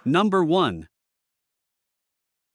Number 1.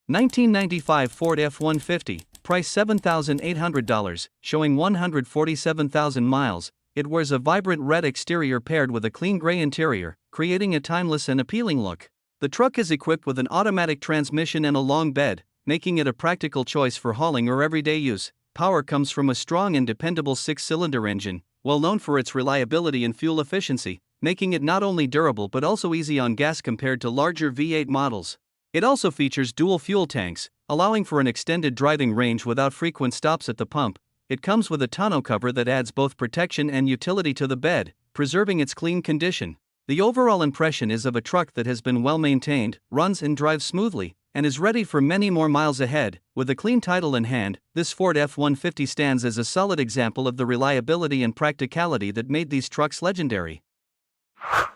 1995 Ford F150, price $7,800, showing 147,000 miles. It wears a vibrant red exterior paired with a clean gray interior, creating a timeless and appealing look. The truck is equipped with an automatic transmission and a long bed, making it a practical choice for hauling or everyday use. Power comes from a strong and dependable 6-cylinder engine, well known for its reliability and fuel efficiency, making it not only durable but also easy on gas compared to larger V8 models. It also features dual fuel tanks, allowing for an extended driving range without frequent stops at the pump. It comes with a tonneau cover that adds both protection and utility to the bed, preserving its clean condition. The overall impression is of a truck that has been well maintained, runs and drives smoothly, and is ready for many more miles ahead. With a clean title in hand, this Ford F-150 stands as a solid example of the reliability and practicality that made these trucks legendary.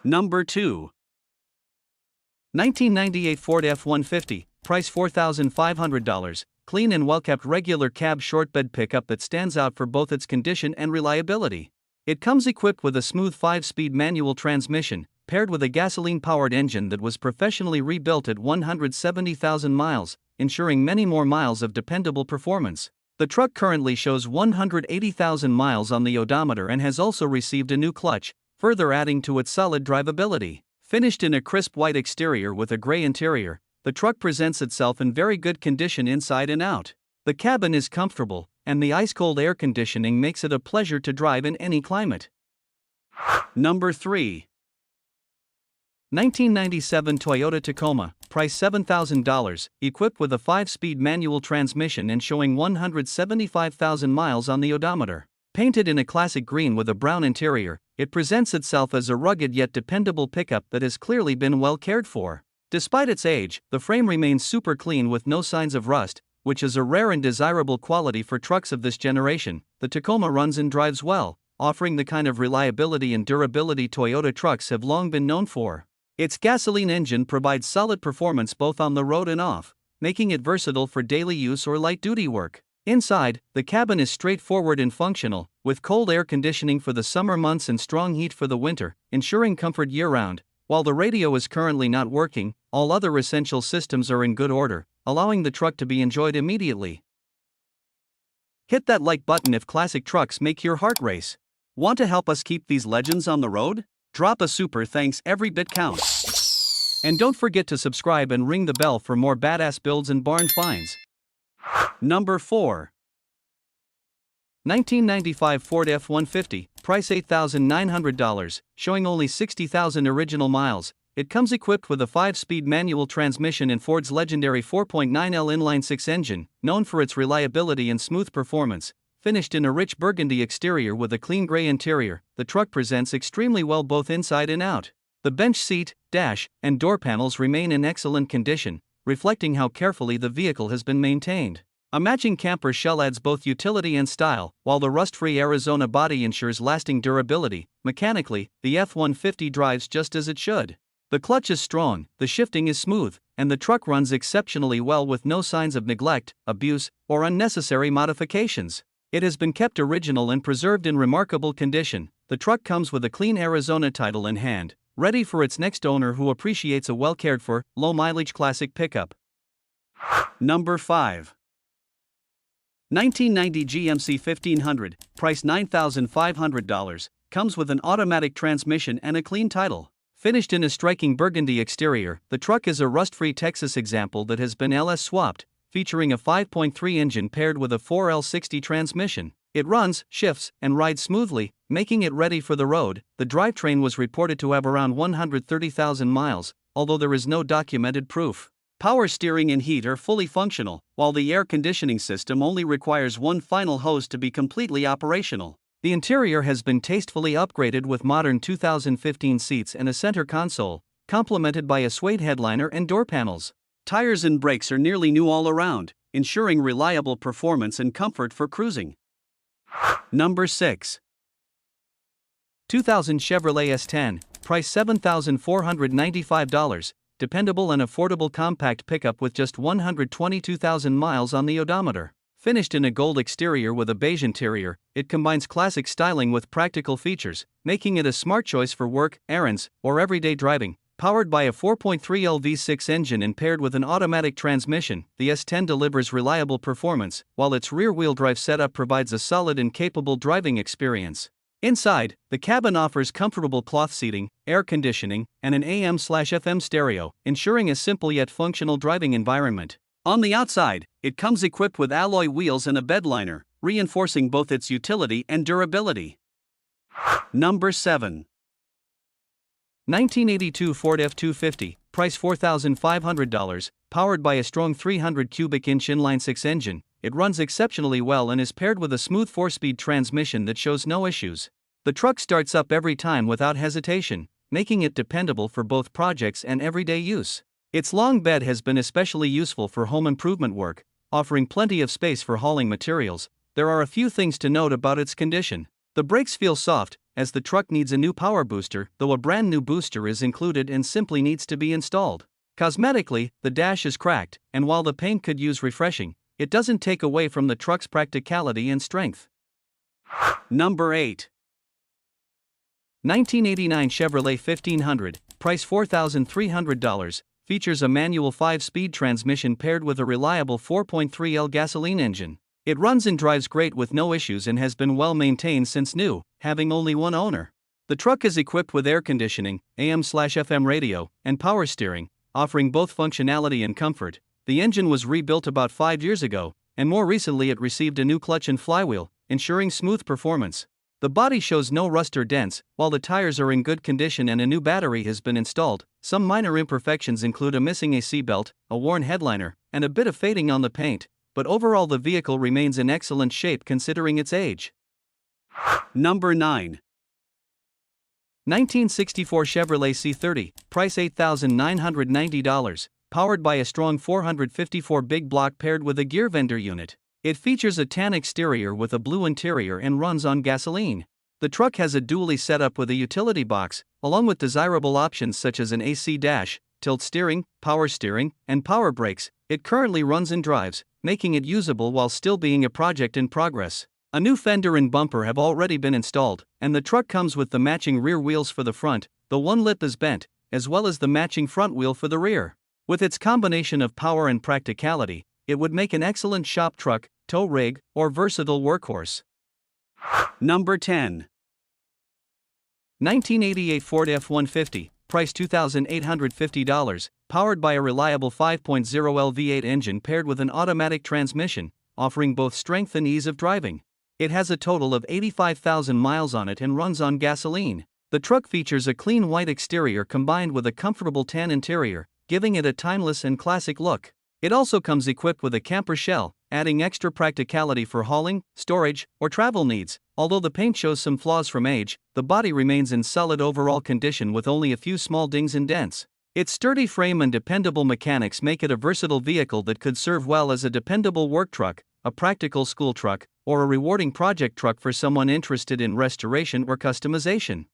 Number 2. 1998 Ford F-150, price $4,500, clean and well-kept regular cab short bed pickup that stands out for both its condition and reliability. It comes equipped with a smooth 5-speed manual transmission, paired with a gasoline-powered engine that was professionally rebuilt at 170,000 miles, ensuring many more miles of dependable performance. The truck currently shows 180,000 miles on the odometer and has also received a new clutch, further adding to its solid drivability. Finished in a crisp white exterior with a gray interior, the truck presents itself in very good condition inside and out. The cabin is comfortable, and the ice-cold air conditioning makes it a pleasure to drive in any climate. Number 3. 1997 Toyota Tacoma, price $7,000, equipped with a 5-speed manual transmission and showing 175,000 miles on the odometer. Painted in a classic green with a brown interior, it presents itself as a rugged yet dependable pickup that has clearly been well cared for. Despite its age, the frame remains super clean with no signs of rust, which is a rare and desirable quality for trucks of this generation. The Tacoma runs and drives well, offering the kind of reliability and durability Toyota trucks have long been known for. Its gasoline engine provides solid performance both on the road and off, making it versatile for daily use or light-duty work. Inside, the cabin is straightforward and functional, with cold air conditioning for the summer months and strong heat for the winter, ensuring comfort year-round. While the radio is currently not working, all other essential systems are in good order, allowing the truck to be enjoyed immediately. Hit that like button if classic trucks make your heart race. Want to help us keep these legends on the road? Drop a super thanks, every bit counts. And don't forget to subscribe and ring the bell for more badass builds and barn finds. Number 4. 1995 Ford F150, price $8,900, showing only 60,000 original miles. It comes equipped with a 5-speed manual transmission and Ford's legendary 4.9L inline-6 engine, known for its reliability and smooth performance. Finished in a rich burgundy exterior with a clean gray interior, the truck presents extremely well both inside and out. The bench seat, dash, and door panels remain in excellent condition, reflecting how carefully the vehicle has been maintained. A matching camper shell adds both utility and style, while the rust-free Arizona body ensures lasting durability. Mechanically, the F-150 drives just as it should. The clutch is strong, the shifting is smooth, and the truck runs exceptionally well with no signs of neglect, abuse, or unnecessary modifications. It has been kept original and preserved in remarkable condition. The truck comes with a clean Arizona title in hand, ready for its next owner who appreciates a well-cared-for, low-mileage classic pickup. Number 5. 1990 GMC 1500, price $9,500, comes with an automatic transmission and a clean title. Finished in a striking burgundy exterior, the truck is a rust-free Texas example that has been LS swapped, featuring a 5.3 engine paired with a 4L60 transmission. It runs, shifts, and rides smoothly, making it ready for the road. The drivetrain was reported to have around 130,000 miles, although there is no documented proof. Power steering and heat are fully functional, while the air conditioning system only requires one final hose to be completely operational. The interior has been tastefully upgraded with modern 2015 seats and a center console, complemented by a suede headliner and door panels. Tires and brakes are nearly new all around, ensuring reliable performance and comfort for cruising. Number 6. 2000 Chevrolet S10, price $7,495, dependable and affordable compact pickup with just 122,000 miles on the odometer. Finished in a gold exterior with a beige interior, it combines classic styling with practical features, making it a smart choice for work, errands, or everyday driving. Powered by a 4.3L V6 engine and paired with an automatic transmission, the S10 delivers reliable performance, while its rear-wheel drive setup provides a solid and capable driving experience. Inside, the cabin offers comfortable cloth seating, air conditioning, and an AM/FM stereo, ensuring a simple yet functional driving environment. On the outside, it comes equipped with alloy wheels and a bed liner, reinforcing both its utility and durability. Number 7. 1982 Ford F250, price $4,500, powered by a strong 300 cubic inch inline-6 engine. It runs exceptionally well and is paired with a smooth 4-speed transmission that shows no issues. The truck starts up every time without hesitation, making it dependable for both projects and everyday use. Its long bed has been especially useful for home improvement work, offering plenty of space for hauling materials. There are a few things to note about its condition. The brakes feel soft, as the truck needs a new power booster, though a brand new booster is included and simply needs to be installed. Cosmetically, the dash is cracked, and while the paint could use refreshing, it doesn't take away from the truck's practicality and strength. Number 8. 1989 Chevrolet 1500, price $4,300, features a manual 5-speed transmission paired with a reliable 4.3L gasoline engine. It runs and drives great with no issues and has been well maintained since new, having only one owner. The truck is equipped with air conditioning, AM/FM radio, and power steering, offering both functionality and comfort. The engine was rebuilt about 5 years ago, and more recently it received a new clutch and flywheel, ensuring smooth performance. The body shows no rust or dents, while the tires are in good condition and a new battery has been installed. Some minor imperfections include a missing AC belt, a worn headliner, and a bit of fading on the paint, but overall the vehicle remains in excellent shape considering its age. Number 9. 1964 Chevrolet C30, price $8,990, powered by a strong 454 big block paired with a gear vendor unit. It features a tan exterior with a blue interior and runs on gasoline. The truck has a dually setup with a utility box, along with desirable options such as an AC dash, tilt steering, and power brakes. It currently runs and drives, making it usable while still being a project in progress. A new fender and bumper have already been installed, and the truck comes with the matching rear wheels for the front. The one lip is bent, as well as the matching front wheel for the rear. With its combination of power and practicality, it would make an excellent shop truck, tow rig, or versatile workhorse. Number 10. 1988 Ford F150, price $2,850, powered by a reliable 5.0L V8 engine paired with an automatic transmission, offering both strength and ease of driving. It has a total of 85,000 miles on it and runs on gasoline. The truck features a clean white exterior combined with a comfortable tan interior, giving it a timeless and classic look. It also comes equipped with a camper shell, adding extra practicality for hauling, storage, or travel needs. Although the paint shows some flaws from age, the body remains in solid overall condition with only a few small dings and dents. Its sturdy frame and dependable mechanics make it a versatile vehicle that could serve well as a dependable work truck, a practical school truck, or a rewarding project truck for someone interested in restoration or customization.